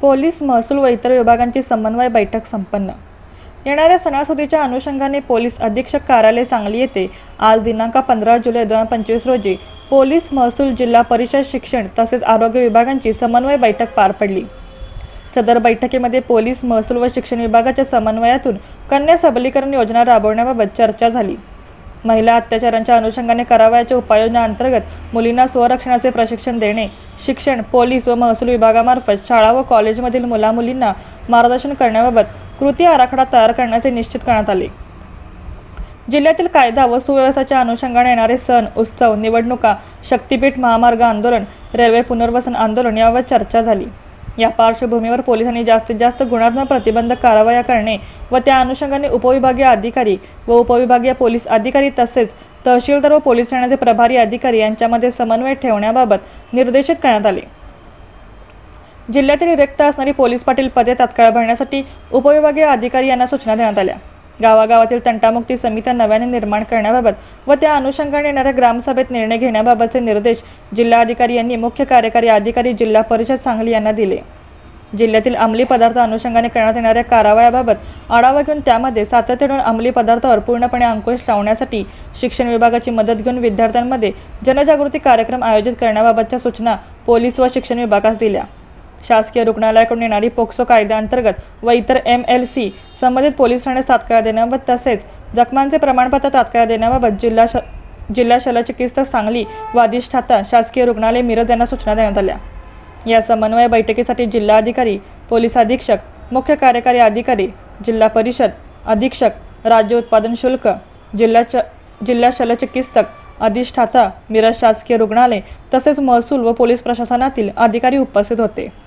Police, महसूल व इतर विभागांची समन्वय बैठक संपन्न। येणाऱ्या सणासुदीच्या अनुषंगाने पोलीस अधीक्षक कार्यालय सांगली येथे आज दिनांक 15 जुलै 2025 रोजी पोलीस, महसूल, जिल्हा परिषद, शिक्षण तसेच आरोग्य विभागांची समन्वय बैठक पार पडली। सदर बैठकीमध्ये पोलीस, महसूल व शिक्षण विभागाच्या समन्वयातून कन्या सबलीकरण योजना राबवण्याबाबत चर्चा झाली। महिला अत्याचारांच्या अनुषंगाने करावयाच्या उपाययोजनांतर्गत मुलींना स्वरक्षणाचे प्रशिक्षण देणे, शिक्षण, पोलीस व महसूल विभागामार्फत शाळा व कॉलेजमधील मुला-मुलींना मार्गदर्शन करण्याबाबत कृती आराखडा तयार करण्याचे निश्चित करण्यात आले। जिल्ह्यातील कायदा व सुव्यवस्थेच्या अनुषंगाने येणारे सण, उत्सव, निवडणुका, शक्तीपीठ, महामार्ग आंदोलन, रेल्वे पुनर्वसन आंदोलन याबाबत चर्चा झाली। या पार्श्वभूमीवर पोलिसांनी जास्तीत जास्त गुन्ह्यांवर प्रतिबंधक कारवाया करणे व त्या अनुषंगाने उपविभागीय अधिकारी व उपविभागीय पोलीस अधिकारी तसेच तहसीलदार व पोलीस ठाण्याचे प्रभारी अधिकारी यांच्यामध्ये समन्वय ठेवण्याबाबत निर्देशित करण्यात आले। जिल्ह्यातील रिक्त असणारी पोलीस पाटील पदे तात्काळ भरण्यासाठी उपविभागीय अधिकारी यांना सूचना देण्यात आल्या। गावागावातील तंटामुक्ती समित्या नव्याने निर्माण करण्याबाबत व त्या अनुषंगाने येणाऱ्या ग्रामसभेत निर्णय घेण्याबाबतचे निर्देश जिल्हाधिकारी यांनी मुख्य कार्यकारी अधिकारी जिल्हा परिषद सांगली यांना दिले। जिल्ह्यातील अंमली पदार्थ अनुषंगाने करण्यात येणाऱ्या कारवायाबाबत आढावा घेऊन त्यामध्ये सातत्याने अंमली पदार्थावर पूर्णपणे अंकुश लावण्यासाठी शिक्षण विभागाची मदत घेऊन विद्यार्थ्यांमध्ये जनजागृती कार्यक्रम आयोजित करण्याबाबतच्या सूचना पोलीस व शिक्षण विभागास दिल्या। शासकीय रुग्णालयाकडून येणारी पोक्सो कायद्याअंतर्गत व इतर MLC संबंधित पोलीस ठाण्यास तात्काळ देण्याबाबत तसेच जखमांचे प्रमाणपत्र तात्काळ देण्याबाबत जिल्हा शल्यचिकित्सक सांगली व अधिष्ठाता शासकीय रुग्णालय मिरज यांना सूचना देण्यात आल्या। या समन्वय बैठकीसाठी जिल्हाधिकारी, पोलीस अधीक्षक, मुख्य कार्यकारी अधिकारी, जिल्हा परिषद अधीक्षक, राज्य उत्पादन शुल्क, जिल्हा शल्यचिकित्सक, अधिष्ठाता, मिरज शासकीय रुग्णालय तसेच महसूल व पोलीस प्रशासनातील अधिकारी उपस्थित होते।